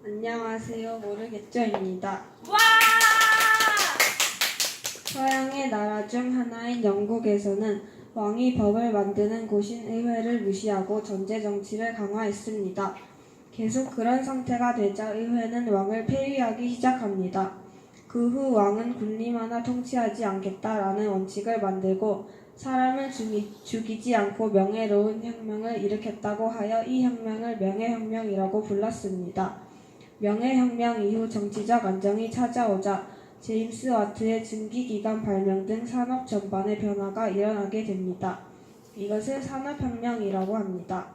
안녕하세요. 모르겠죠입니다. 와! 서양의 나라 중 하나인 영국에서는 왕이 법을 만드는 곳인 의회를 무시하고 전제 정치를 강화했습니다. 계속 그런 상태가 되자 의회는 왕을 폐위하기 시작합니다. 그 후 왕은 군림 하나 통치하지 않겠다라는 원칙을 만들고 사람을 죽이지 않고 명예로운 혁명을 일으켰다고 하여 이 혁명을 명예혁명이라고 불렀습니다. 명예혁명 이후 정치적 안정이 찾아오자 제임스 와트의 증기기관 발명 등 산업 전반의 변화가 일어나게 됩니다. 이것을 산업혁명이라고 합니다.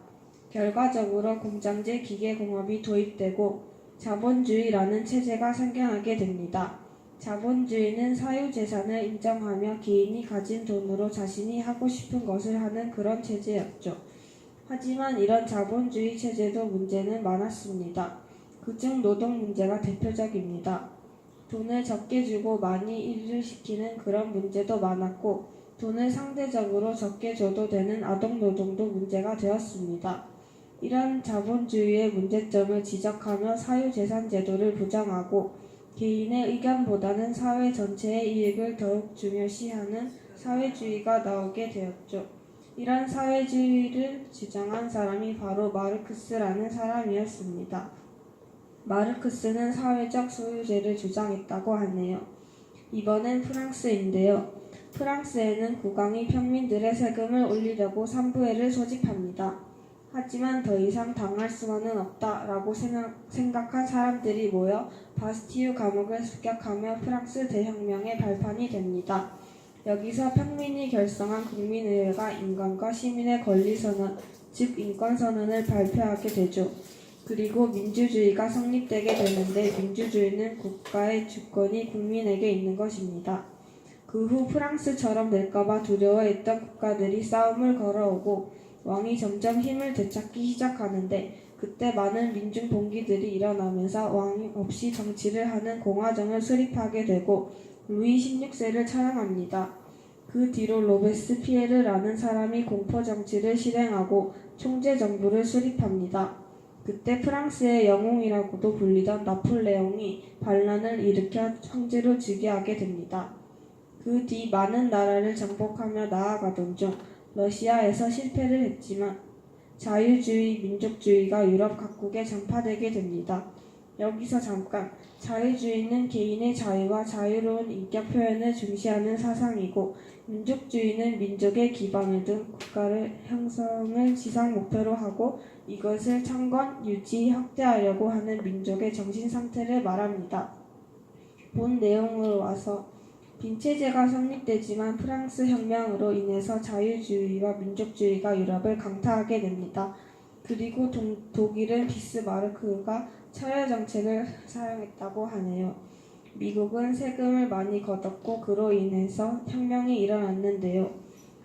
결과적으로 공장제 기계공업이 도입되고 자본주의라는 체제가 생겨나게 됩니다. 자본주의는 사유재산을 인정하며 개인이 가진 돈으로 자신이 하고 싶은 것을 하는 그런 체제였죠. 하지만 이런 자본주의 체제도 문제는 많았습니다. 그중 노동 문제가 대표적입니다. 돈을 적게 주고 많이 일을 시키는 그런 문제도 많았고 돈을 상대적으로 적게 줘도 되는 아동노동도 문제가 되었습니다. 이런 자본주의의 문제점을 지적하며 사유재산제도를 부정하고 개인의 의견보다는 사회 전체의 이익을 더욱 중요시하는 사회주의가 나오게 되었죠. 이런 사회주의를 주장한 사람이 바로 마르크스라는 사람이었습니다. 마르크스는 사회적 소유제를 주장했다고 하네요. 이번엔 프랑스인데요. 프랑스에는 국왕이 평민들의 세금을 올리려고 산부회를 소집합니다. 하지만 더 이상 당할 수만은 없다라고 생각한 사람들이 모여 바스티유 감옥을 습격하며 프랑스 대혁명의 발판이 됩니다. 여기서 평민이 결성한 국민의회가 인간과 시민의 권리선언, 즉 인권선언을 발표하게 되죠. 그리고 민주주의가 성립되게 되는데 민주주의는 국가의 주권이 국민에게 있는 것입니다. 그 후 프랑스처럼 될까봐 두려워했던 국가들이 싸움을 걸어오고 왕이 점점 힘을 되찾기 시작하는데 그때 많은 민중 봉기들이 일어나면서 왕 없이 정치를 하는 공화정을 수립하게 되고 루이 16세를 찬양합니다. 그 뒤로 로베스피에르라는 사람이 공포정치를 실행하고 총재정부를 수립합니다. 그때 프랑스의 영웅이라고도 불리던 나폴레옹이 반란을 일으켜 황제로 즉위하게 됩니다. 그 뒤 많은 나라를 정복하며 나아가던 중 러시아에서 실패를 했지만 자유주의, 민족주의가 유럽 각국에 전파되게 됩니다. 여기서 잠깐, 자유주의는 개인의 자유와 자유로운 인격 표현을 중시하는 사상이고 민족주의는 민족의 기반을 둔 국가를 형성을 지상 목표로 하고 이것을 창건, 유지, 확대하려고 하는 민족의 정신 상태를 말합니다. 본 내용으로 와서 빈체제가 성립되지만 프랑스 혁명으로 인해서 자유주의와 민족주의가 유럽을 강타하게 됩니다. 그리고 독일은 비스마르크가 철혈정책을 사용했다고 하네요. 미국은 세금을 많이 걷었고 그로 인해서 혁명이 일어났는데요.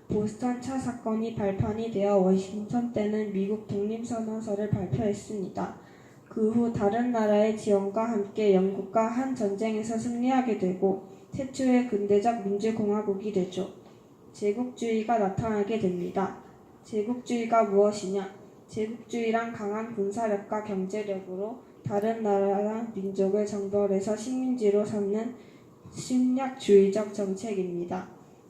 보스턴 차 사건이 발판이 되어 워싱턴 때는 미국 독립선언서를 발표했습니다. 그 후 다른 나라의 지원과 함께 영국과 한 전쟁에서 승리하게 되고 최초의 근대적 민주공화국이 되죠. 제국주의가 나타나게 됩니다. 제국주의가 무엇이냐? 제국주의란 강한 군사력과 경제력으로 다른 나라나 민족을 정벌해서 식민지로 삼는 침략주의적 정책입니다.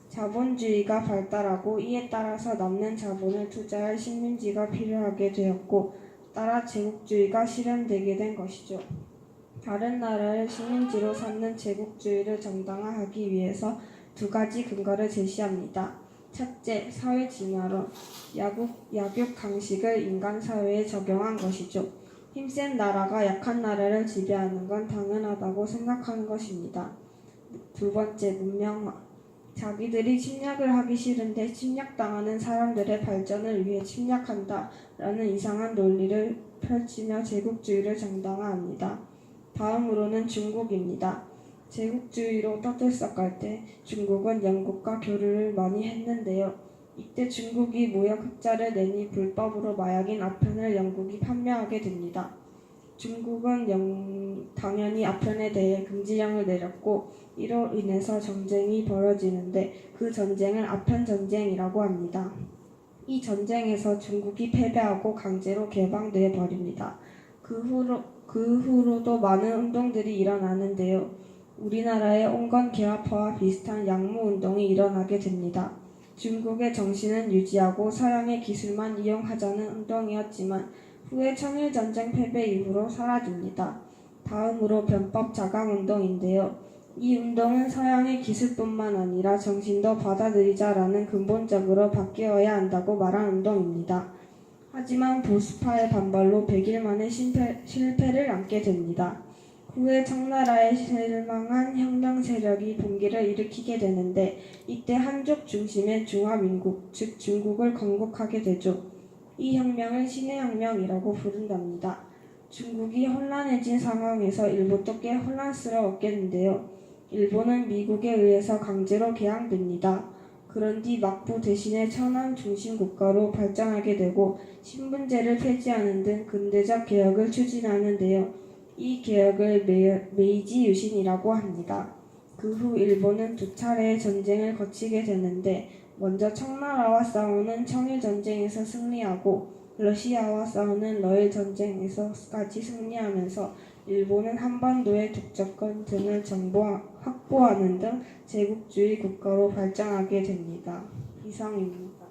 자본주의가 발달하고 이에 따라서 남는 자본을 투자할 식민지가 필요하게 되었고 따라 제국주의가 실현되게 된 것이죠. 다른 나라를 식민지로 삼는 제국주의를 정당화하기 위해서 두 가지 근거를 제시합니다. 첫째, 사회 진화론, 약육 강식을 인간 사회에 적용한 것이죠. 힘센 나라가 약한 나라를 지배하는 건 당연하다고 생각하는 것입니다. 두 번째, 문명화. 자기들이 침략을 하기 싫은데 침략당하는 사람들의 발전을 위해 침략한다라는 이상한 논리를 펼치며 제국주의를 정당화합니다. 다음으로는 중국입니다. 제국주의로 떠들썩할 때 중국은 영국과 교류를 많이 했는데요. 이때 중국이 무역 흑자를 내니 불법으로 마약인 아편을 영국이 판매하게 됩니다. 중국은 당연히 아편에 대해 금지령을 내렸고 이로 인해서 전쟁이 벌어지는데 그 전쟁을 아편전쟁이라고 합니다. 이 전쟁에서 중국이 패배하고 강제로 개방돼 버립니다. 그 그 후로도 많은 운동들이 일어나는데요. 우리나라의 온건 개화파와 비슷한 양모운동이 일어나게 됩니다. 중국의 정신은 유지하고 서양의 기술만 이용하자는 운동이었지만 후에 청일전쟁 패배 이후로 사라집니다. 다음으로 변법 자강운동인데요. 이 운동은 서양의 기술뿐만 아니라 정신도 받아들이자라는 근본적으로 바뀌어야 한다고 말한 운동입니다. 하지만 보수파의 반발로 100일 만에 실패를 안게 됩니다. 후에 청나라에 실망한 혁명 세력이 분기를 일으키게 되는데 이때 한족 중심의 중화민국, 즉 중국을 건국하게 되죠. 이 혁명을 신의 혁명이라고 부른답니다. 중국이 혼란해진 상황에서 일본도 꽤 혼란스러웠겠는데요. 일본은 미국에 의해서 강제로 개항됩니다. 그런 뒤 막부 대신에 천황 중심 국가로 발전하게 되고 신분제를 폐지하는 등 근대적 개혁을 추진하는데요. 이 개혁을 메이지 유신이라고 합니다. 그 후 일본은 두 차례의 전쟁을 거치게 되는데 먼저 청나라와 싸우는 청일전쟁에서 승리하고 러시아와 싸우는 러일전쟁에서까지 승리하면서 일본은 한반도의 독점권 등을 확보하는 등 제국주의 국가로 발전하게 됩니다. 이상입니다.